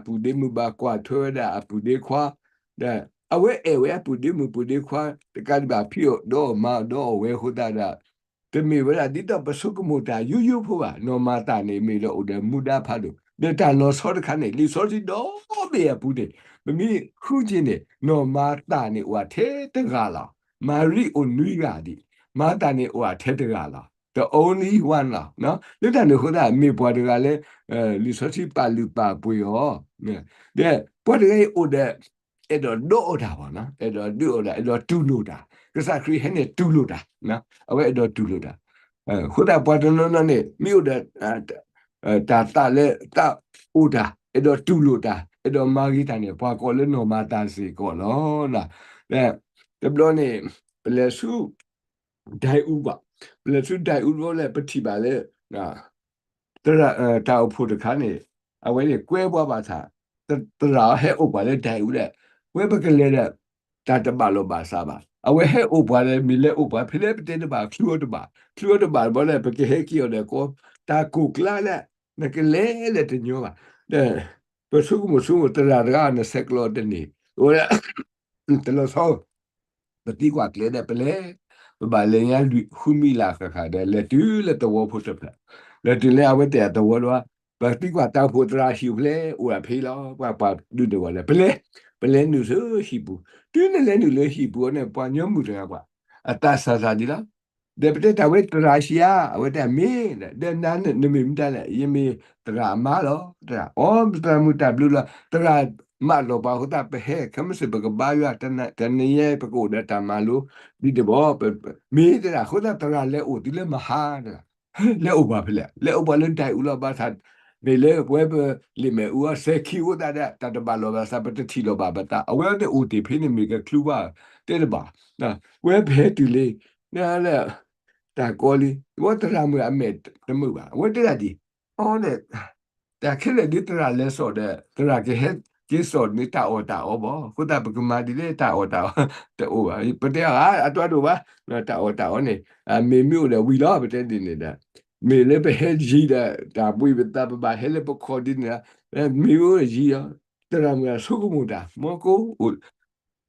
pude muba kwa thoda pude kwa da awe pude mu pude kwa de ka ba phio do ma do we hoda da te me wala di to pasuk mu ta yu pho ba no ma ta ne me lo de muda pha do de ta no so de kha ne li so si do be ya pude me khu jin ne no ma ta ne wa the de ga la mari o nui ga di ma ta ne wa the de ga la the only one 啦နော်လက်တန်တို့ခဒါမေပွားတကလည်းလီဆိုစီပါလူပါပွေရောတဲ့ပွားတကယ်အိုတဲ့အဲ့တော့ဒို့တာပါနော်အဲ့တော့ဒို့တာအဲ့တော့တူလို့တာကစားခရီးဟဲ့နဲ့တူလို့တာနော်အဝဲအဲ့တော့တူလို့တာခဒါပွားတနော်နဲ့မြို့တဲ့တာလဲတာအိုတာအဲ့တော့တူလို့တာအဲ့တော့မာဂီတန်နဲ့ပွားကောလဲနော်မာတာစီကောနော်လားတဲ့တဘလို့နေဘလဲစုဒိုင်ဥပါle su dai u lo le pati ba le na tra ta o phu de kha ne a we le kwe bwa ba tha tra he o ba le dai u le we ba ke le de ta ta ba lo ba sa ba a we he o ba le mi le o ba phi le pte de ba khlu de ba bo le ba ke he ki o le ko ta ku kla le na ke le de nyo ba de ba su mo tra ga na se klo de ni o le te lo so ba ti kwa kle de pe le ba le nya hu mi la kha de le tu le to wo phu de le tu le a we te to wo lo ba ti kwa ta phu tra hi ple o la phe lo ba du de wo le ple nu so hi bu tu ne le nu le hi bu ne pa nyo mu de kwa ata sa di la de pe ta we tra shi ya we te me de na ne mi ta le yi mi tra ma lo tra o tra mu ta blu la tra ma lo ba ho ta pe he kam se ba ba ya ta ne ye pe ko de ta ma lo di de bo me de la ho ta tra le o di le ma ha de le o ba pe le o ba le dai u la ba tha me le we le me u se ki u ta ta ba lo ba sa pe ti lo ba ta a we de o ti phe ni me ke klu ba te de ba na we pe ti le na le ta ko li wo tra mu a me de mu ba we de la di o le ta ke le di tra le so de tra ke he ki so ni ta o bo ko ta ba ma di le ta o te o ba pe te a to do ba na ta o ne a me mi o le wi lo ba te di ne da me le pe he ji da ta bui ba ta ba he le po ko di ne me o ji ya tra mu a so ko mu da mo ko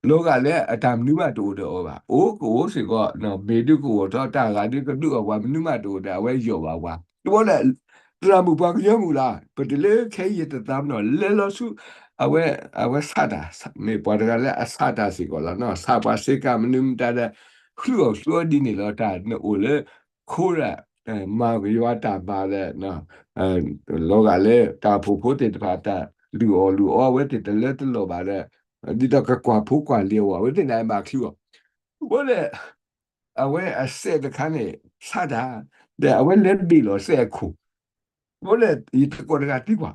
လောကလည်းအတမနုမတူတော့ပါအိုးကိုစီကနော်ဘေတုကိုတော့တာကဒီကတူကွာမနုမတူတာဝဲရောပါကွာဒီဘောလေတရမှုပါကြမူလားပတလေခဲရတသမနော်လဲလို့စုအဝဲဆတာမေပေါ်တယ်လည်းအဆတာစီကောလားနော်ဆပါစေကမနုမတာတဲ့ခလူဆိုဒီနေလို့တာနော်လေခိုးရမာရွာတာပါလေနော်လောကလည်းတာဖို့တဲ့တပါတာလူအောဝဲတဲ့လည်းတလို့ပါတဲ့ဒီတော့ကွာဖို့ကွာလေဝဝတဲ့နိုင်မှာခလူဘောလေအဝဲအဆက်တခါနေဆတာတဲ့အဝဲလက်ပြီးလို့ဆက်ခုဘောလေဒီကောရကတိကွာ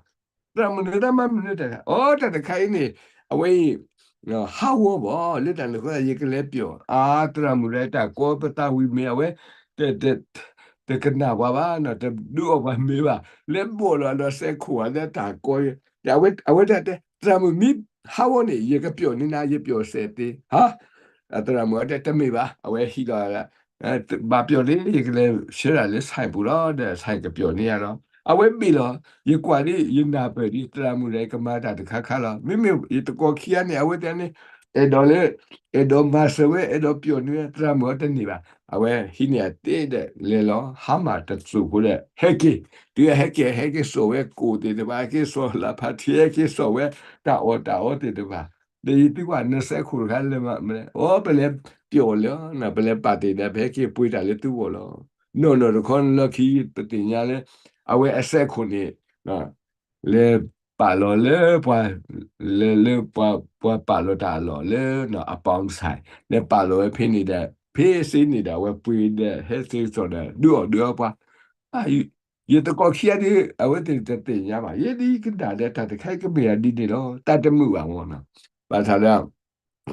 ဒါမနေတာမနေတာအော်တဲ့ခိုင်းနေအဝဲဟာဝဘောလက်တန်ကိုရေကလေးပြောအာတရမူလက်တာကောပတာဝီမေအဝဲတဲ့ကနာဝါဘာနော်တဲ့ဒူအဝမေပါလက်ဘောလို့ဆက်ခုအတဲ့တာကိုအဝဲတဲ့တရမူမိဟာဝနေရေကပြောနေနာရေပြောဆက်တေဟာအတရမူတဲ့တမေပါအဝဲရှိတော့ဘာပြောလေရေကလေးရှယ်ရလေဆိုင်ဘူးတော့တဲ့ဆိုင်ကပြောနေရတော့အဝဲပြီတော့ရေကွာဒီရေနာပဲဒီတရမူလေကမာတာတခါခါလာမိမိရေတကောခီရနေအဝဲတဲ့နေအဲ့တော့လေအဲ့တော့မဆဝဲအဲ့တော့ပြောနေတရမူတဲ့နေပါအဝဲဟိနေတဲ့လေလောဟာမာတဆူကိုလေဟက်ကီဒီဟက်ကီဆိုဝဲကိုတဲ့ဘာကီဆိုလာဖတ်ရဲ့ကီဆိုဝဲတာအောတဲ့ဘာဒီတိကွာ20ခုခါလေမအော်ပလေပြောလောနာပလေပါတဲ့ဘက်ကီပွေးတာလေသူ့ဘောလော noခွန်လခီပတင်ညာလေအဝဲအဆက်ခုနေနော်လေပါလောလေပွာလေပွာပါလောတာလောလေနော်အပေါင်းဆိုင်လေပါလောဖိနေတဲ့ဖေးစင်းနေတာဝဲပွေတဲ့ဟဲ့စစ်ဆိုတဲ့ဒူပွာအာရတကောခီရတဲ့အဝဲတဲ့ညာမှာရဒီကဒါတဲ့တခိုက်ကမေရဒီနေတော့တတ်မှုပါဘောနော်ဘာသာလဲ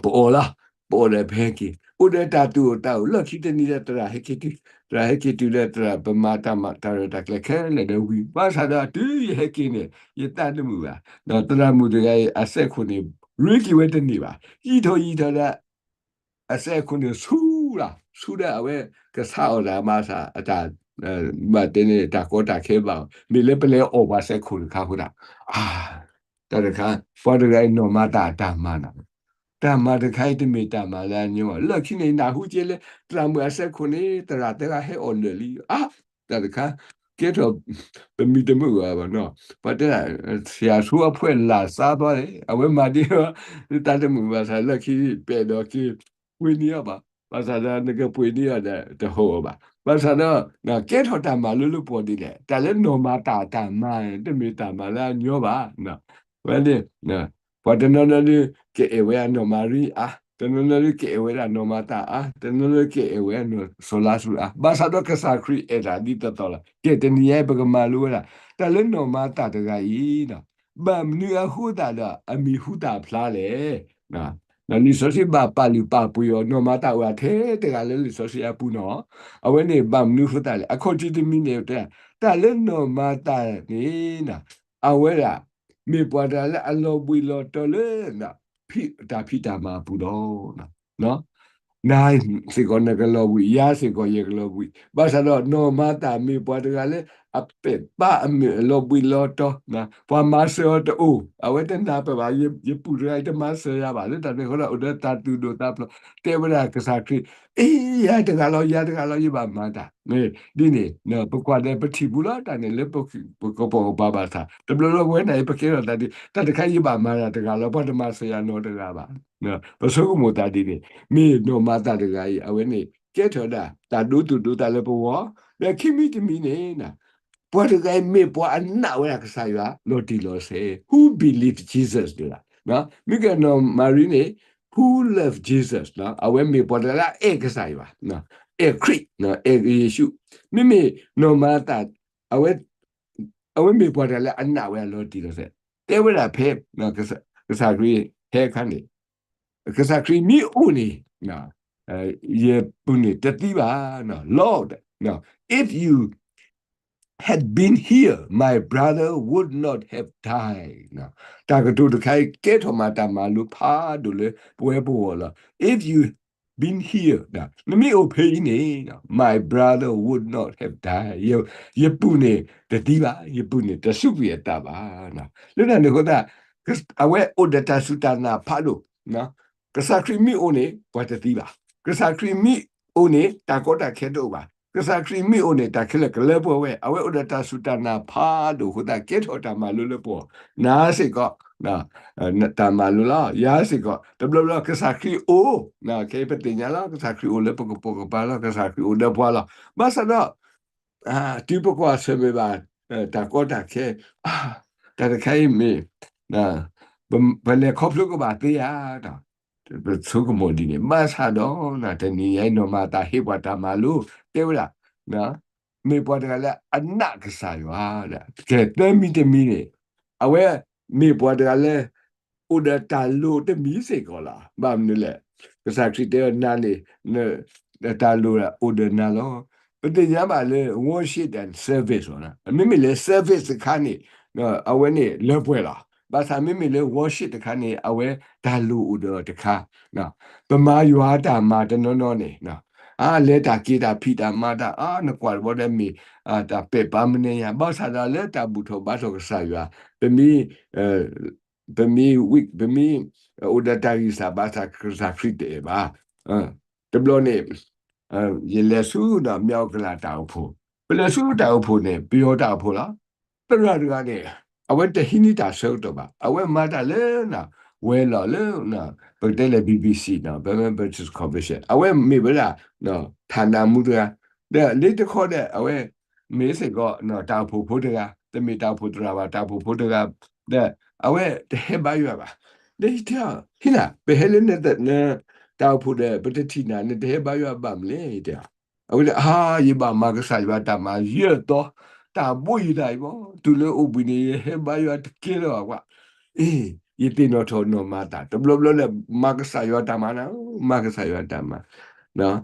ပေါ်လာပေါ်လေဖေးကီဥဒတာတူတာလောခီတနေတဲ့တရာဟက်ကီရာဟက်ကီတူတဲ့တရာပမာတမတာရတကလခဲလေဒဝီဘာသာတာတူဟက်ကီနေရတတ်မှုပါတော့တရာမှုတကအဆက်ခုနေရီကီဝဲတနေပါဤတော်တဲ့အဆက်ခုနေဆူတဲ့အဝဲကစားအော်လာမစာအတာမတင်းနေတာကောတာခဲပါမိလေပလေအော်ပါဆက်ခုခါခုတာအာ တာတခါပေါ်တကယ်နော်မတာမနာတာမတခိုင်တမီတာမလာညောလက်ခိနေနာဟုကျလေတရမအဆက်ခုနေတရာတကဟဲအော်လလီတာတခါကဲတော့ပမီတမှုပါနော်ပတ်တဲ့ဆရာဆူအဖွဲလာစားသွားတယ်အဝဲမာဒီတာတမှုပါစားလက်ခိပဲတော့ကိဝင်းရပါပါစားတဲ့ငပွေနေရတဲ့ဟောပါဘာသာတော့နော်ကဲထော်တာမလို့ပေါ်ဒီလေတာလည်းနော်မတာမတမီတာမလာညောပါနော်ဝဲလေနော်ဘာတနော်လေကဲဝဲနော်မာရီတနော်လေကဲဝဲနော်မတာတနော်လေကဲဝဲနော်ဆိုလာဆူဘာသာတော့ကစားခရီအဲ့ဒါဒီတော်လာကဲတနည်းရဲ့ပကမာလို့လားတာလည်းနော်မတာတကကြီးနော်ဘာမနူအဟူတာတော့အမီဟူတာဖလားလေနော်နော်ဒီဆိုစီဘာပါလူပါပူယောနော်မတာဝါတဲ့တကလည်းဆိုစီအပူနော်အဝဲနေဘာမနူဖတာလေအခုတီတမီနေတဲ့တာလည်းနော်မတာနေနော်အဝဲလားမေပွားတာလည်းအလောပွေလောတော်လေနော်ဖိတာမှာပူတော့နော်နိုင်စေကောနကလောဝီရစေကောယေကလောဝီဘာသာတော့နော်မတာမေပွားတကလည်းအပေပါအမေလောပွေလောတော်နော်ပွားမဆောတော့အဝဲတနာပပါယေပူရိုက်တမဆောရပါလေတနေ့ဟောတော့ဥဒတာတူဒိုတာပလတေဝရာကစားခရီအေးရတကလောရပါမတာမေဒီနေနော်ပကွာတဲ့ပတိဘူးလားတနေ့လေပကပေါ်ဘာဘာသာတဘလောဝဲနိုင်ပကေရတာဒီတခါရပါမတာတကလောပတမဆရာနော်တကပါနော်ပစုကမတာဒီနေမေနော်မတာတကကြီးအဝဲနေကဲထော်တာတာဒူတူတာလေပေါ်လက်ခိမီတမီနေနာပွားတကယ်မေပွားအနာဝဲကစားရလို့ဒီလို့စေ who believed Jesus ဒီလားနော်မိကနော်မာရီနေ who loved Jesus နော်အဝဲမေပွားတကအဲ့ကစားရနော်အဲ့ခရစ်နော်အဲ့ယေရှုမိနော်မာတာအဝဲမေပွားတကအနာဝဲလို့ဒီလို့စေတဲဝဲလာဖဲနော်ကစားခရီးဟဲခန်းနေကစားခရီးမိဦးနေနော်ယေပုန်တတိပါနော် Lord နော် if you had been here, my brother would not have died. Now, tagadu the kai get mata malu pa dule puebola. If you been here, now, me opini, my brother would not have died. You pune the diva, you pune the subia taba. Now, look at the goda, because away odata sutana palo. Now, because I cream me on it, what a diva. Because I cream me on it, takota kedoba. ကစားခရီမီအိုနေတာခလကလေပေါ်ဝဲအဝဲဥဒတာစူတာနာဖာဒိုဟိုတာကေထောတာမလူလပေါ်နာစေကောနာတာမလူလာရာစေကောတဘလကစားခရီအိုနာကေပတင်ညာလာကစားခရီအိုလေပကပကပါလာကစားခရီအိုဒပွာလာမဆနာတီပကွာဆေမေဘာတာကောတာကေတာခိုင်မီနာဘယ်လေခေါပလုကဘာတေးရတာသုကမောဒီနေမဆာတော့နာတနီရိုင်းတော့မတာဟိဘဝတာမလူတေဝလာနော်မေပွားတကလည်းအနကစားရွာတဲ့ကဲတဲမီတမီနေအဝဲမေပွားတကလည်းဥဒတာလို့တမီစေကောလားဘာမလဲကစားခရီတဲနာနေတာလို့ဥဒနာလောပတိညာပါလေ worship and service နော်အမေလေ service ခါနေနော်အဝဲနေလက်ပွဲလားဘာသာမိလေ worship တခါနေအဝဲဒါလူဥဒတခါနော်ပမာယွာတာမာတနော်နေနော်လေတာကေတာဖိတာမာတာနကွာဘောဒမီတာပေပါမနေရဘာသာဒါလေတာဘူထောဘာသောကဆာယွာပမီဝိကပမီဥဒတာရီစာဘာသာကစားခရစ်တေပါတဘလို့နေရေလက်ဆူတော့မြောက်ကလာတောက်ဖို့ပလက်ဆူတောက်ဖို့နေပြောတောက်ဖို့လားတရရကနေအဝဲတဟိနိတာဆောက်တော့ပါအဝဲမာတာလဲနာဝဲလာလဲနာပတဲလေ BBC နော်ဘယ်မှာ British Convention အဝဲမေဗလာနော်ဌာနမှုတဲ့လေတခေါ်တဲ့အဝဲမေစေကောနော်တောက်ဖို့တကတမီတောက်ဖို့တရာပါတောက်ဖို့တကတဲ့အဝဲတဟဲပါရပါလေတဲ့ဟိနာဘယ်ဟဲလဲတဲ့တောက်ဖို့တဲ့ပတတိနာနဲ့တဟဲပါရပါမလဲတဲ့အဝဲယေဘာမကစားရတာမရတော့တာဘွေတိုင်းပေါ့သူလည်းဥပနေဟဲဘာရတကယ်တော့ကွာယေတင်တော့ထောနော်မာတာတဘလဘလလည်းမကစားရတာမနာမကစားရတာမနော်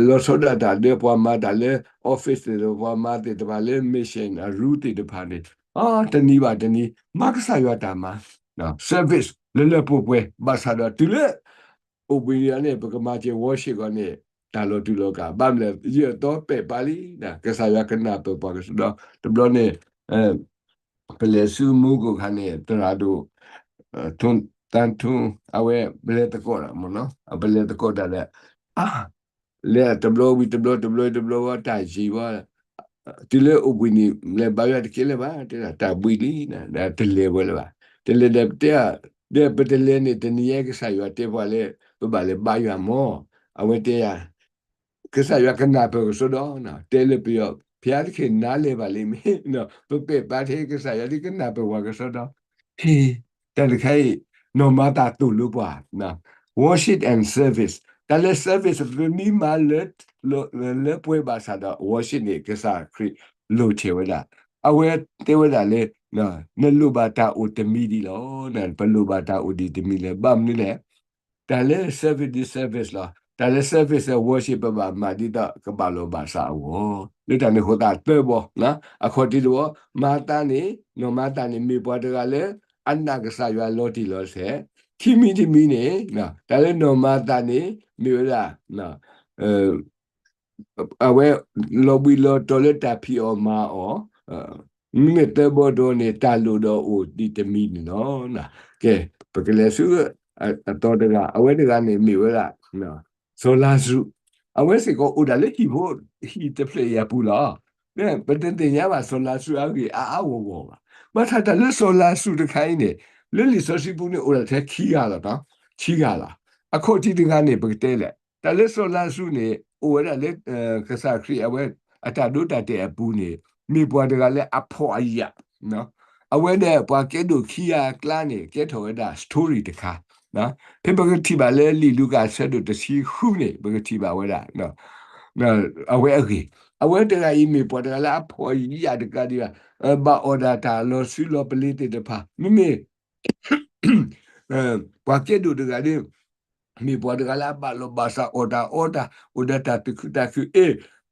လောစောဒတာတဲ့ပွားမာတာလေ office တွေပွားမာတဲ့တပါလေ mission route တွေတပါနေတနည်းပါတနည်းမကစားရတာမနော် service လေပို့ပွဲဘာသာတော့သူလည်းဥပနေနဲ့ပကမာချေ worship ကနေတာလို့တူလို့ကဘာမလဲရတော့ပဲပါလီနာကစားရကနာတော့ပါကဆိုတော့တဘလနဲ့ပလက်စုမှုကိုခနဲ့တရာတို့ tun tantu awe bele takora mono bele takora le le tablo wa ta ji wa tile ubini le ba ya kile ba ta buili na tele wala ba tele de betele ni teniye ke sa yo te wale ba le ba ya mo awe te ya ke sa yo kana pe so do na tele pio pia ke na le ba le me no pe ba te ke sa ya di ke na pe wa ke so do he แต่ใคร no mata tu lu ba na worship and service แต่le service มีมาle pue ba sa da worship นี่ก็sa คริlu che we da awe te we da le na lu ba ta o te mi di lo na pa lu ba ta o di te mi le bam ni le แต่le service di service ละแต่le service worship ba ma di da ka ba lo ba sa wo le ta ni ho da te bo na a kho ti do ma ta ni no ma ta ni mi bo da le အနာကစားရွာလော်တီလော်ဆဲခီမီတီမီနေနော်ဒါလည်းနော်မာတာနေမြို့လာနော်အဝဲလော်ဘီလော်တော်လက်တာဖီအော်မာအော်မိတဲ့ဘော်ဒိုနေတာလူတော့အိုဒီတမီနော်နော်ကဲပကလေးစုအတော်တကအဝဲတကနေမြို့လာနော်ဆိုလာစုအဝဲစီကိုအိုဒါလက်ဟီဘိုဟီတဖလေရပူလားเนี่ยประเด็นที่ยาว่าโซลาร์สูอากีวอวมาถ้าแต่เรื่องโซลาร์สูตะไคเนี่ยเรื่องลิโซซิบุเนี่ยโอ้ละแท้ขี้ยาละเนาะขี้ยาละอะข้อที่ดึงอันเนี่ยปกติแหละแต่เรื่องโซลาร์สูเนี่ยโอ้ละเรื่องกษาครีเอาไว้อาจารย์ดูแต่อปูเนี่ยมีปวดกันเลยอภออีอะเนาะเอาไว้เนี่ยปวดแกดูขี้ยากล้าเนี่ยแกถอยได้สตอรี่ตะค่ะนะเพิ่นปกติบาเลยลีลูกาเสดูตะซีฮู้เนี่ยปกติบาไว้ได้เนาะเอาไว้โอเค အဝဲတကဤမေပေါ်တကလာဖော်ရတကဒီဘာအော်ဒါတာလောဆီလောပလီတေတဖာမိမေပွားကဲဒူတကဒီမေပေါ်တကလာဘာလောဘာစာအော်ဒါတာတခုတခု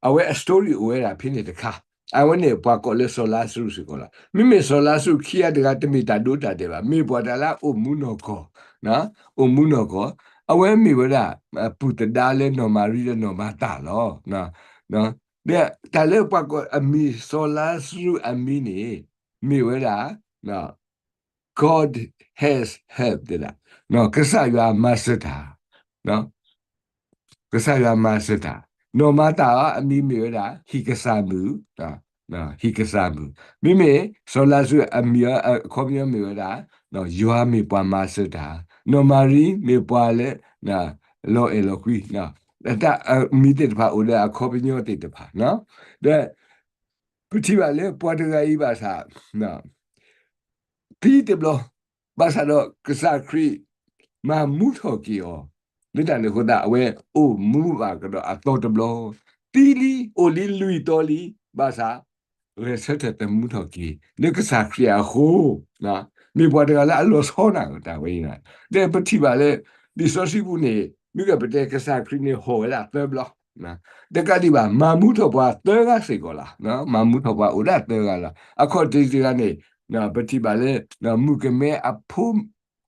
အဝဲစတိုရီဝဲတာဖိနေတခါအဝဲနေပွားကောလေဆိုလာဆူစီကောလာမိမေဆိုလာဆူခီယတကတမီတာဒိုတာတဲ့ပါမေပေါ်တလာအိုမူနောကောနော်အိုမူနောကောအဝဲမေဝလာပူတဒါလဲနော်မာရီလဲနော်မာတာလောနော်เนี่ยแต่เรื่องปรากฏมีโซลาร์สูอามีนี่มีเวลาเนาะ God has helped เนาะเนาะก็สายว่ามาสตาเนาะก็สายว่ามาสตาโนมาตาอามีเวลาฮิกษามือเนาะเนาะฮิกษามือมีโซลาร์สูอามีคอมมีเวลาเนาะยูอามีปามาสตาโนมารีมีปาเลเนาะโลเอโลควีเนาะแต่มีเด็ดพาอุดาคอปิญโยติดพาเนาะတဲ့ပတိပါလေပွားတကကြီးပါစားနော်ပြီးတယ်ဘလဘာသာတော့ကစားခရီမမှုထော်ကီယောလက်တန်လေခဒအဝဲအိုမူပါကတော့အတော်တဘလတီလီအိုလီလူီတော်လီဘာသာရဲစတဲ့တမှုထော်ကီလက်ကစားခရီဟိုနော်မိပွားတကလည်းအလောဆောနာတာဝေးနာတဲ့ပတိပါလေဒီဆိုစီဘူးနေမိကပတဲ့ကစားခရီနေဟိုလာပဲဘလနော်တကတိပါမာမှုထော်ပွားတဲကစေကောလားနော်မာမှုထော်ပွားဥဒတဲကလားအခုဒီစီကနေနော်ပတိပါလေနော်မုကမဲအဖုံ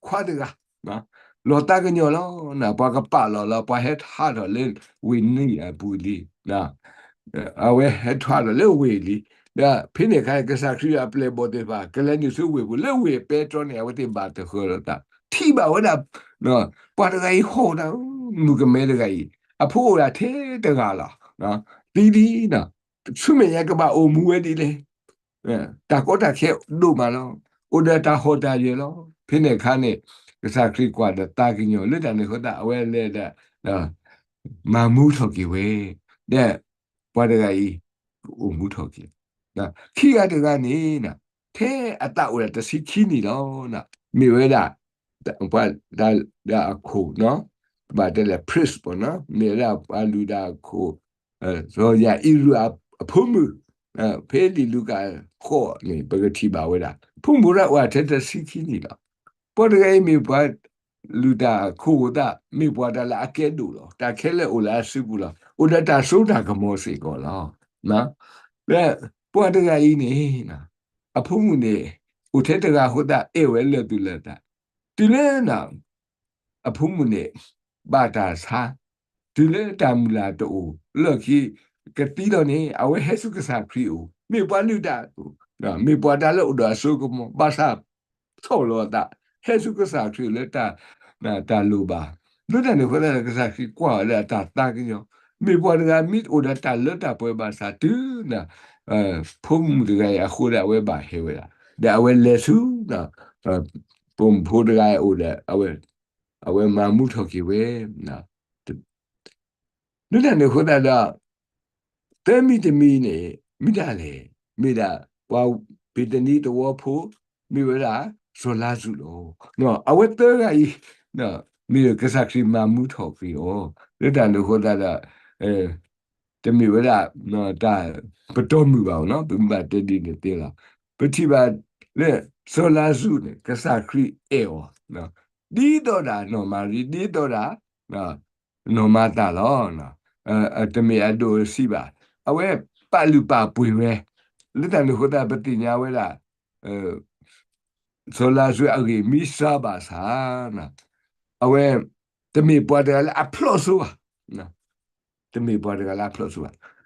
ခွာဒကနော်လောတာကညောလောနော်ပွားကပါလောပွားဟက်ဟာတော့လေဝင်းနီအပူလီနော်အဝဲဟက်ထွာတော့လေဝေလီဒါဖိနေခိုင်ကစားခရီးအပလေဘောတေပါကလည်းညစုဝေဘူးလေဝေပဲတော့နေဝတိပါတခေါ်တော့ထိပါဝဒနော်ပွားတကကြီးဟောတော့မုကမဲတကကြီးအဖိုးရာထဲတကလားနော်ဒီနော်သူမရကပါအိုမူဝဲဒီလေတာကောတာခဲဒုမလောဥဒတာဟောတာရေလောဖိနေခါနေကစားခရီကွာဒတာကညောလွတ်တယ်ဟောတာအဝဲလဲတဲ့နော်မာမူထော်ကီဝဲတဲ့ပွားတကကြီးအိုမူထော်ကီနော်ခီရတကနေနော်ထဲအတဝဲတစီခီနီလောနော်မိဝဲတာဘာဒါအခုနော်ဘာတဲ့လေ pris ပေါ့နော်မြေလာအလူဒါခုဆိုရအီရအဖုံးဖေးလီလူကခေါ်နေပကတိပါဝဲတာဖုံးဘူးရဝတဲ့တစီခီနီလောပေါ်တကယ်မိဘလူတာခုတာမိဘတာလာအကဲဒူလောတာခဲလေအိုလာစုဘူးလားအိုဒတာဆိုတာကမောစီကောလားနော်ပဲပေါ်တကယ်နေနော်အဖုံးနေဥထဲတကဟိုတာအေဝဲလေတူလက်တာဒီလဲနော်အဖုံးနေဘာတာစာဒီလဲတမလာတူလော်ခီကတိတော့နေအဝဲဟဲစုကစားခရီအိုမိဘလူတာနော်မိဘတာလို့တော့ဆုကမဘာသာဆောလောတာ Hesu Kasakri leta na ta luba. Luta ne hoda Kasakri kwa la ta yo. Mi bwa mit oda ta leta pwe ba sa tu na pum de ya hoda we ba he we la. Da we lesu na pum hoda ya oda awe mamut hoki we na. Luta ne hoda da temi de mi ne mi da le mi da wa pitani to wo pho mi we la so la su lo no awe te ga yi no mi ka sa kri ma mu tho fi o le da no ho da da te mi we la no da pa to mu ba no ba te di ne te la pa ti ba le so la su ne ka sa kri e o no di do da no ma ri di do da no ma ta lo no te mi a do si ba awe pa lu pa pwe we le da no ho da pa ti nya we la sola su agi misa basa na awe temi puada la aploso na temi puada la aploso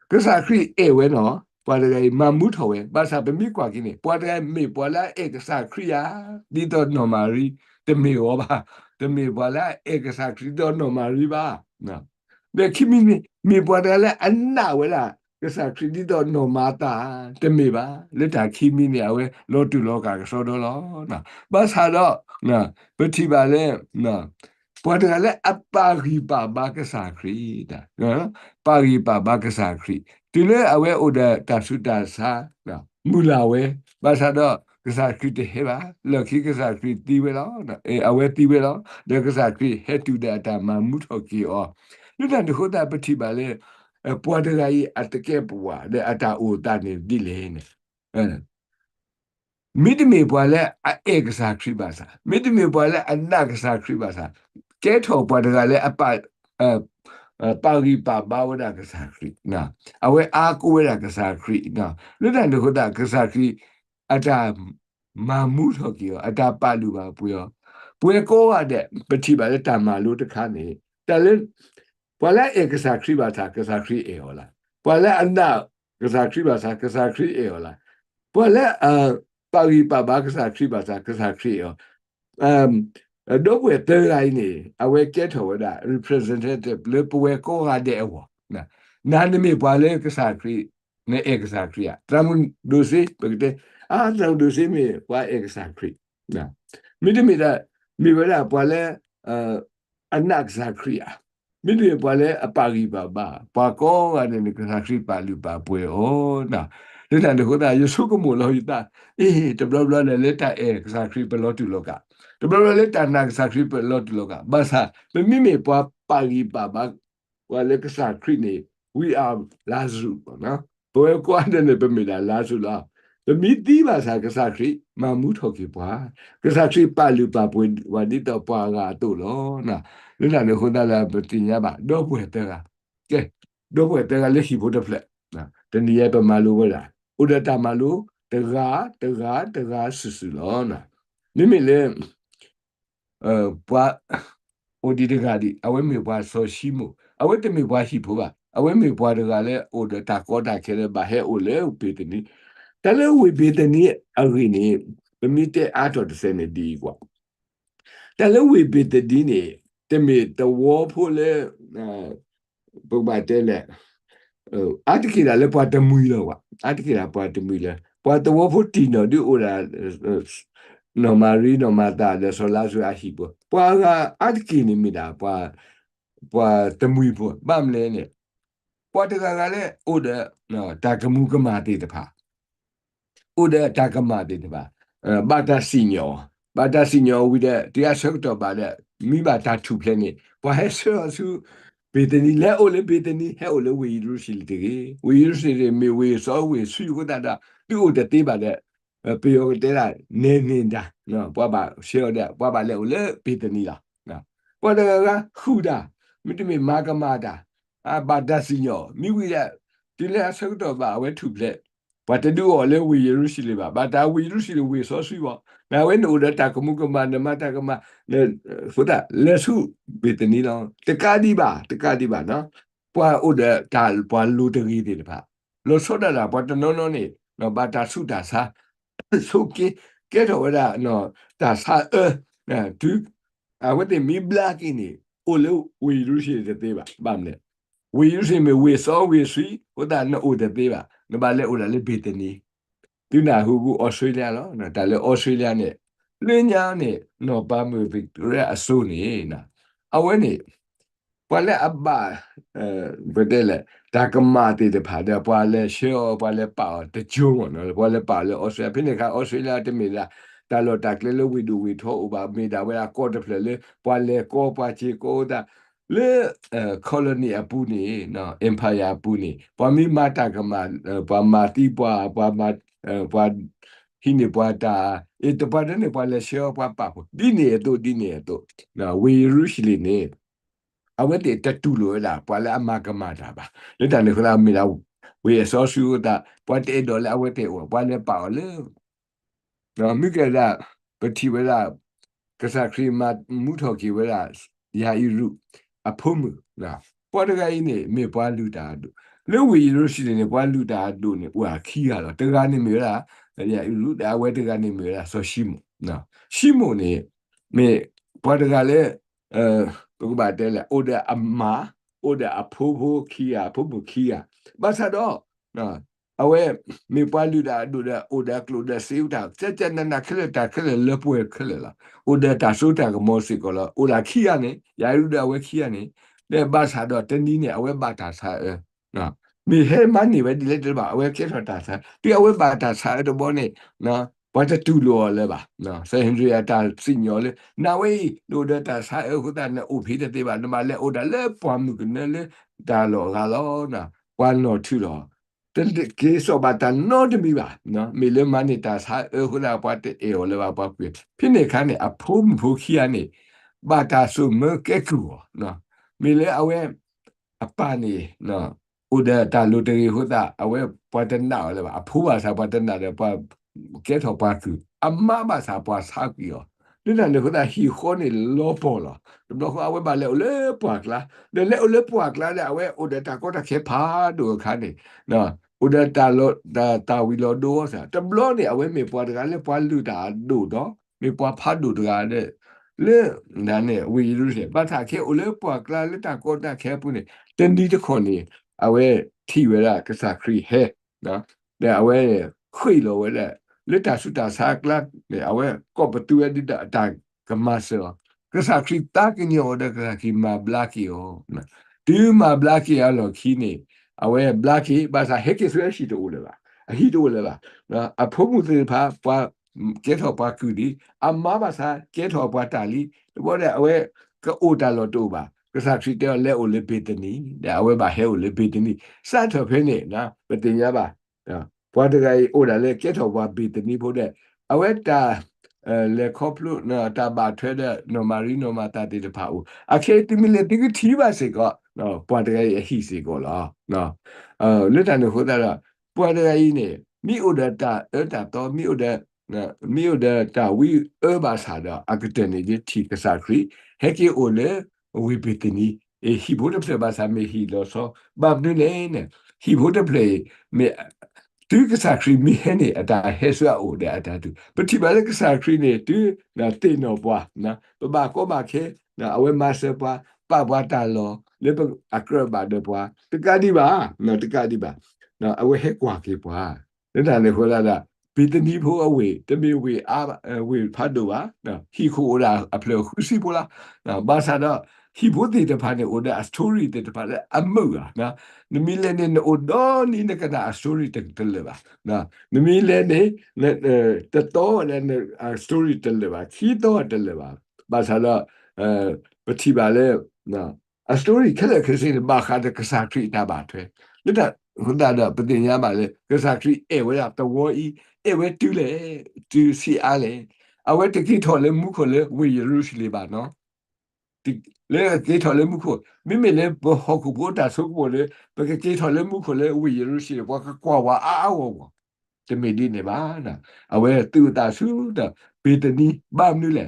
ka sa kri e we no puada ga mamu thowe basa be mi kwa kini puada me puala e ka sa kri ya di to no mari temi o ba temi puala e ka sa kri to no mari ba na de kimi mi puada la anna we la ka sa kri di to no mata temi ba le ta kimi ni awe lo tu lo ka so do lo na ba sa do na pe ti ba le na puada la apari ba ba ka sa kri da na pari ba ba ka sa kri ti le awe o da ta su ta sa na mula we ba sa do ka sa kri te he ba lo ki ka sa kri ti we lo na e awe ti we lo de ka sa kri he tu da ta ma mu tho ki o lu da ho da pe ti ba le puada ga yi atake puwa de ata o ta ne di le ne midme boile a egsa kribasa midme boile a nagsa kribasa keto boile le apa pari pa bawada kasa kri na awe a ko wera kasa kri na ludan de hoda kasa kri ata mamu thoki ata palu ba puyo puye ko ga de pati ba le ta ma lu ta kha ne ta le boile egsa kribasa kasa kri e hola boile anda kasa kribasa kasa kri e hola boile pari pa ba kasa kri ba sa kasa kri yo do we te lai ni awe ke tho da representative le pwe ko ga de wo na ne me ba le kasa kri ne e kasa kri ya tramun do se pekte tra do se me wa e kasa kri na mi de me da mi ba da ba le anak kasa kri ya mi de ba le apari ba pa ko ga ne kasa kri pa lu pa pwe o na le na de ko da yo su ko mo lo ta te bla bla le ta e sa kri pe lo tu loka te bla bla le ta na sa kri pe lo tu loka basa me mi me pa pari ba wa le ka sa kri ne we are lazu na bo e ko ande ne pe me la lazu la te mi ti ba sa ka sa kri ma mu tho ki pa ka sa kri pa lu pa bo wa di to pa ga to lo na le na ne ho da la pe ti nya ba do bo te ga ke do bo te ga le hi bo de fle na te ni ye pe ma lu bo la u de ta ma luတကားဆူဆူလောနာမိမိလေပွားအိုဒီတကားဒီအဝဲမေပွားဆောရှိမှုအဝဲတမေပွားရှိဖို့ပါအဝဲမေပွားတကားလဲအိုဒတာကောတာခဲဘာဟဲအိုလဲဥပေတနီတလဲဝေပေတနီအရိနေပမိတဲ့အာတော်တစ်စနေဒီကွာတလဲဝေပေတဒီနေတမေတဝေါ်ဖို့လဲပုပ္ပတဲလဲအာတကိလာလဲပွားတမူလောကွာအာတကိလာပွားတမူလဲပွားတော့ဖို့တီနော်ဒီအိုလာနော်မာရီနော်မာတာလဲဆိုလာဆိုအရှိပွားကအတကိနေမိတာပွားတမူပွားဗမ်လဲနေပွားတကကလည်းအိုဒနော်တာကမှုကမာတေတဖာအိုဒတာကမာတေတဖာဘာတာစီညောဝိတဲ့တရားရှုပ်တော့ပါတဲ့မိဘတာထုဖလဲနေပွားဟဲဆိုဆူပေတနီလဲအိုလေပေတနီဟဲအိုလေဝီရူရှိလတေဝီရူရှိလေမေဝီစောဝီဆွေကိုတာသူ့ကိုတေးပါတဲ့ပေယောတေးလာနေနေတာနော်ပွားပါရှေ့တဲ့ပွားပါလဲအိုလေပေတနီလားနော်ပွားတကကခုတာမိတမေမာကမာတာဘာတာစီညောမိဝီတဲ့ဒီလဲဆုတ်တော့ပါဝဲထုဖလက်ဘာတဒူော်လဲဝီရူရှိလေပါဘာတာဝီရူရှိလေဝီစောဆွေပါနာဝဲနိုဒတာကမှုကမနမတာကမဖုဒလက်စုပေတနီလောတကားဒီပါနော်ပွာအိုဒတာပွာလူတကြီးတွေတပါလောစောဒတာပွာတနောနောနေနော်ဘာတာစုတာစာဆုကေကဲတော်ရနော်တာစာ na tu awete mi black ini ole we rushi de teba bamle we rushi me we so we sui oda na o de teba na ba le oda le beteni tu na hu Australia lo na da le Australia ne le nya ne no ba mu Victoria aso ni na awe ni pa le abba bedele da kama de pa de pa le sheo pa le pa de jo no pa le pa le Australia pine ka Australia de me la da lo da kle lo we do we tho ba me da we ko de ple le pa le ko pa chi ko da le colony apu ni no empire apu ni pa mi ma ta kama pa ma ti pa ma pa hini pa ta e to pa de ne pa le sheo pa di ne to na we rushli ne awete tatulo la pala amakamata ba le tane kula mila we so su da pate do la awete o pale pa le no mi ke la pati wela kasa krima muto ki wela ya iru apomu la pode ga ine me pa lu da do le we ru shi ne pa lu da do ne wa ki ya lo te ga ni me la ya iru da awete ga ni me la so shimo na shimo ne me pode ga le bố bà đây là oda amma oda apobo kia basa do na awe mi palu da do da oda kloda seuta cha na khele lepwe khele la oda ta sota ko mosi ko la oda kia ne ya ru da we kia ne de basa do tani ne awe bata sa na mi he mani we di le ba awe ke ta sa ti awe bata sa do bo ne naဘာတတူလောလဲပါနော်ဆယ်ဟင်ဒရီယာတာစညောလေနာဝေးလိုဒတာဆာအခုတာနဲ့အိုဖေးတဲ့ပါနမလဲအိုဒါလဲပွားမှုကနေလေဒါလောကလောနာဝါနောထူလောတဲ့ကေဆောဘာတနောတမီပါနော်မီလမနေတာဆာအခုလာပွားတဲ့အေော်လဲပါပွားပြဖြစ်နေခါနဲ့အဖိုးမဖိုးခီယာနေဘာတာဆုမကဲကူနော်မီလဲအဝဲအပနေနော်အိုဒါတာလိုတရီဟိုတာအဝဲပွားတဲ့နောက်လဲပါအဖိုးပါစားပွားတဲ့နောက်လဲပွားget up back a mama sa pa sa kio ni na ne da hi ho ni lo po lo do ko awe ba le po kla de le po kla da we o da ta ko da ke pha do kha ni no o da ta lo ta wi lo do sa te blo ni awe me po da le po lu da do do me po pha do da de le na ne wi lu se ba ta ke o le po kla le ta ko da ke pu ni ten di de ko ni awe thi we da ka sa kri he no de awe khoi lo we le le ta su ta sa kla ne awe ko patu di da ta kamaso ka sa kri ta ki ni o da ka ki ma blaki o na tu ma blaki a lo ki ni awe blaki ba sa he ki su shi to le ba a hi to le ba na a pho mu se pha pa ke tho pa ku di a ma ba sa ke tho pa ta li bo de awe ka o ta lo to ba ka sa kri te le o le be te ni da awe ba he o le be te ni sa tho phe ni na ba tin ya baဘွားတကယ်အိုဒါလေကဲထော်ဘွားဘီတနီဖို့တဲ့အဝဲတာလေခေါပလုနော်တာဘာထွဲတဲ့နော်မာရီနော်မာတာတီတဖာဦးအခေတိမီလေတိကတီပါစေကောနော်ဘွားတကယ်အဟိစေကောလားနော်လက်တန်ဟိုတာဘွားတကယ်နေမိအိုဒါတာတာတော့မိအိုဒါတာဝီဘာစာတော့အကတနေတီကစားခရီဟဲကီအိုလေဝီပီတနီဟီဘိုဒပလဘာစာမေဟီလောဆောဘာဘနနေဟီဘိုဒပလေမေtu ka sa kri mi he ne ata he swa o de ata tu pati ba le ka sa kri ne tu na te no bwa na ba ko ba khe na awe ma se bwa pa bwa ta lo le ba akra ba de bwa te ka di ba na te ka di ba na awe he kwa ke bwa le da ne ho la la pi te ni pho awe te mi we a we pha do ba na hi khu o la a phle khu si bo la na ba sa da hi bo de de pha ne o da story de pha le a mu na နမီလဲနေအိုဒိုနီနကနာစတိုရီတက်တယ်လေပါနော်နမီလဲနေတတော်လည်းစတိုရီတက်လေပါခီတော့တက်လေပါဘာသာတော့ပတိပါလေနော်အစတိုရီခက်ခက်စင်းဘာခါတဲ့ကစားခရီတာပါထွဲလက်တာဟွန်းတာတော့ပတင်ရပါလေကစားခရီအေဝဲတော့ဤအေဝဲတူလေတူစီအားလေအဝဲတကိထော်လေမူခလေဝေရူရှိလေပါနော်လေကေထော်လေမှုခိုမိမိလေဘဟခုဘောတာဆုကဘောလေဘကကေထော်လေမှုခိုလေဝီရရှိဘောကကွာဝါအာဝဝတမေဒီနေပါနာအဝဲတူတာဆုတာပေတနီဘာမနူလေ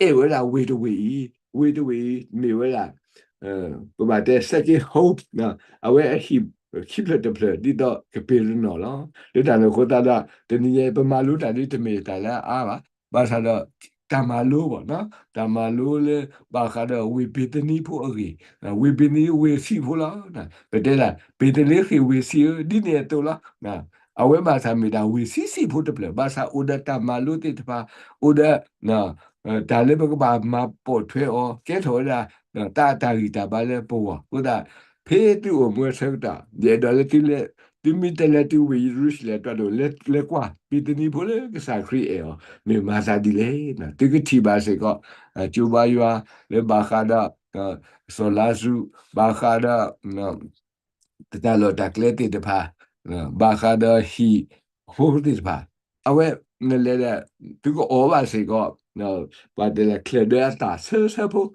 အေဝဲလာဝေတဝေမေဝဲလာပမာတဲ့ second hope နာအဝဲအဟိခိပလက်တပလက်ဒီတော့ကပေရနော်လားဒီတန်ကိုတာတနည်းပမာလူတာဒီတမေတာလာအာပါဘာသာတော့ တာမာလိုပေါ့နော်တာမာလိုလေဘာခါတော့ဝေပီတနီဖို့အေဝေပီနီဝေစီဖို့လားနော်ပတဲ့လားပေတလေးခေဝေစီဒီနေတော့လားနော်အဝဲမှာသာမီတာဝေစီစီဖို့တပလဘာသာအိုဒတာမာလိုတေတပါအိုဒနော်ဒါလည်းဘကဘာမပေါ်ထွဲဩကဲထော်တာတာတာရီတာဘာလဲပေါ်ဟုတ်တာဖေးတူမွေးဆက်တာဒီတော့လေတိလေဒီမီတလေတူဝီရုရှလေတော့လေကွာပီတနီဖို့လေကစားခရီအေမေမာစာဒီလေနော်တိကတိပါစေကကျူဘာယွာလေဘာခါဒါဆိုလာစုဘာခါဒါနော်တတလောတကလက်တေတဖာဘာခါဒါဟီဟိုဒီဖာအဝဲနလေသူကအောပါစေကနော်ဘာတလေကလက်ဒတာဆဆဖို့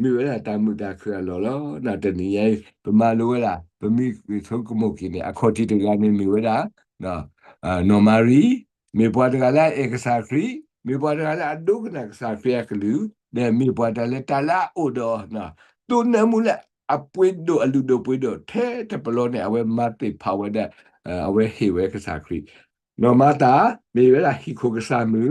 မြေရတာမူတာခရလောလောနာတနီယေပမာလိုလာပမီထုကမုတ်ကိနေအခေါ်တီတကနေမြေရနော်နော်မာရီမေပွားတကလည်းဧကစားခရီမေပွားတကလည်းအဒုကနာကစားခရီကလူနဲ့မေပွားတလည်းတလာအိုတော်နော်သူနမှုလက်အပွေးတို့အလူတို့ပွေးတို့ထဲတပလောနဲ့အဝဲမတ်တိပါဝတဲ့အဝဲဟေဝဲကစားခရီနော်မတာမေရဟီခိုကစားမှု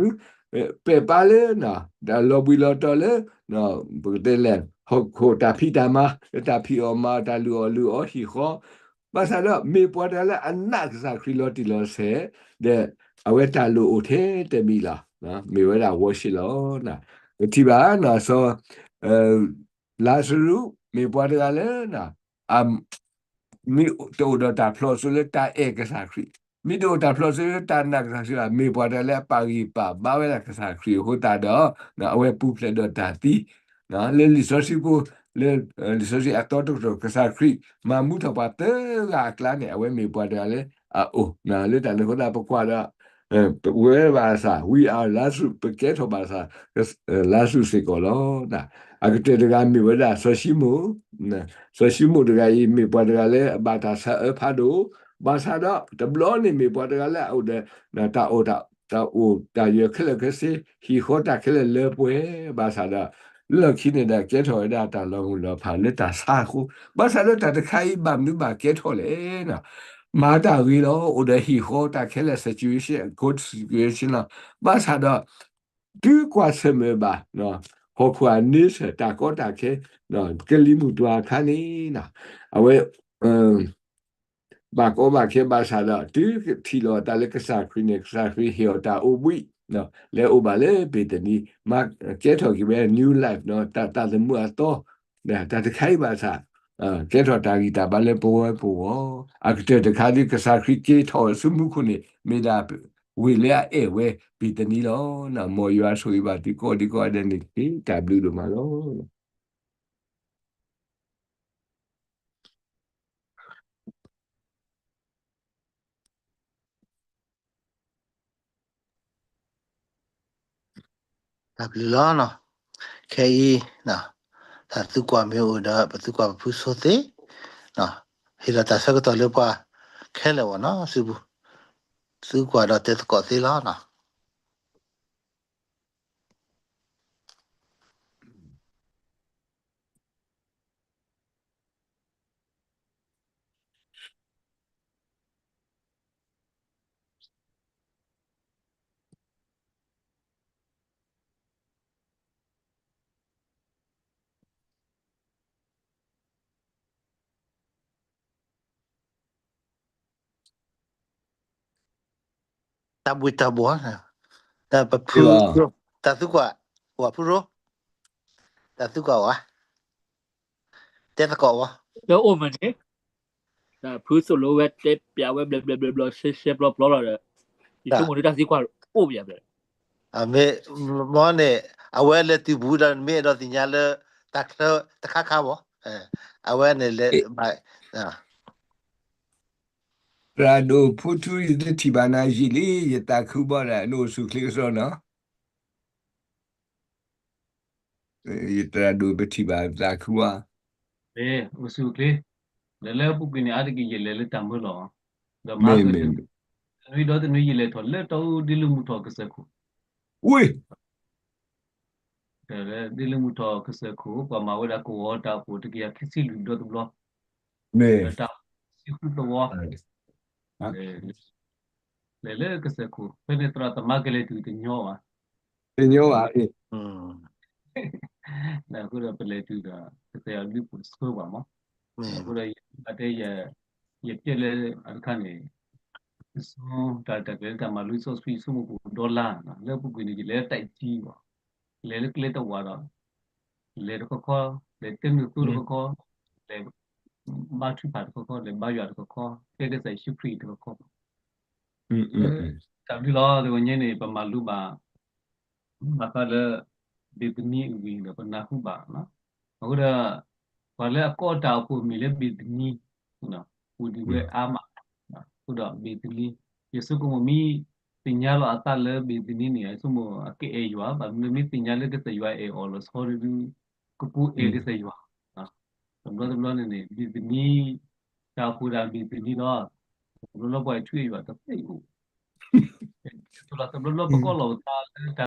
ပေပါလေနော်ဒါလော်ဘီလော်တော်လေနော်ဘုတဲ့လေဟုတ်ခိုတာဖီတာမတာဖီအောမတာလူအဟီခောဘာသာတော့မေပွားတယ်လေအနက်ကစားခရီလော်တီလော်ဆဲတဲ့အဝဲတာလူအိုထဲတမီလာနော်မေဝဲတာဝရှိလောနော်ဒီပါနော်ဆိုလာစရူမေပွားတယ်လေနော်အမ်mi to do ta flosule ta e ka sa khri mi do ta flosule ta na ka sa mi bwa da le pa ri pa ba we la ka sa khri ho ta do na awe pu ple do ta ti na le li so si ko le li so si ato to ka sa khri ma mu tho pa te la kla ne awe mi bwa da le a o na le ta le ho da pa kwa da we ba sa we are last packet ho ba sa last se ko lo na a ke te ga mi we da so si mo na so shi mo de ga yi me bwa de ga le ba ta sa pha do ba sa da de blo ni me bwa de ga le au de na ta o ta ye khle ke se hi ho ta khle le pwe ba sa da le khi ne da ke tho da ta lo lo pha le ta sa khu ba sa da ta khai ba mi ba ke tho le na ma ta ri lo o de hi ho ta khle situation good situation la ba sa da du kwa se me ba no ဟောခွာနိစတာကောတာခဲနော်ကလိမှုတွာခါနေနာအဝဲဘာကောဘာခဲဘာသာတော့ဒီထီလောတာလကစားခရင်းကစားခရီဟီယတာအိုဝီနော်လေအိုဘာလေပေတနီမကဲထော်ကြီးပဲ new life နော်တာတမှုအတော့ဒါတခိုင်ပါစားကဲထော်တာဂီတာဘာလေပေါ်အခတဲ့တခါဒီကစားခရီကေထော်စုမှုခုနေမေဒါဝီလေအေဝဲပေတနီလောနော်မော်ရွာဆိုပါဒီကောတဲ့နေတီ W လို့မလော ဒါဘယ်လိုလဲနော်ခဲကြီးနော်ဒါသူကမျိုးတော့ဘသူကဖူးဆိုသေးနော်ဟိလာတာဆက်တော့လို့ပါခဲလဲဝနော်စုဘူးသူကတော့တက်ကောသေးလားနော်တဘွေတဘွားဒါပဖူးတာသူကဝါဖူးရောတာသူကဝါတက်ကောဝါ แล้วโอ้มันเนี่ยแต่พื้นสุดโลเวทเจ็บยาวเวทเบลเบลเบลเบลเชฟบลอบลอเลยอีชั่วโมงนี้ได้สิกว่าโอ้ยแบบ အမေမောနေအဝဲလက်တီဘူးတော့မေတော့တင်ညာလဲတက်တခါခါဘောအဝဲနေလဲဘိုင်အာ ရာဒိုဖူတူရတဲ့တီဘာနာဂျီလီယတာခုဘောရာနိုစုခလစ်စောနော်ယတာဒိုဘတီဘာတာခုဝါ usuke lele pukini adiki yele tambulo the မေ market မေ we do the new yele to le to dilumu to kaseku ဝေး the dilumu to kaseku pa ma wada ko wata ko tikia kisi lu do the block မေ ta si ku to wa ဟမ် lele kaseku penetra ta magale tu ti nyowa တင်ညောပါအေး 那或者本来就的这样绿不错吧嘛，或者大家也别来看的，说大概干嘛绿色水什么不多啦，那不归你来带机吧，来到我了，来这个靠，来等你做这个靠，来把出发这个靠，来把远这个靠，这个在修水这个靠。တပြီလားဒီညနေပမာလူပါမကလည်းဒီတနည်းဝင်တော့နာခုပါနော်အခုတော့ဘာလဲအကောတာကိုမီလည်းဒီတနည်းနော်ကိုဒီဝဲအာမခုတော့ဒီတနည်းယေစုကမီတင်ညာလာတလည်းဒီတနည်းနေအစမအကေအေရွာဘာမီတင်ညာလည်းတဲ့ရွာအေအော်လို့ဆော်ရီကပူအေတဲ့ရွာနော်တော့နေဒီတနည်းတာပူတာဒီတနည်းတော့ဘလို့ပွားချွေရွာတော့ပြေဘူး Tula tebelum pokok lo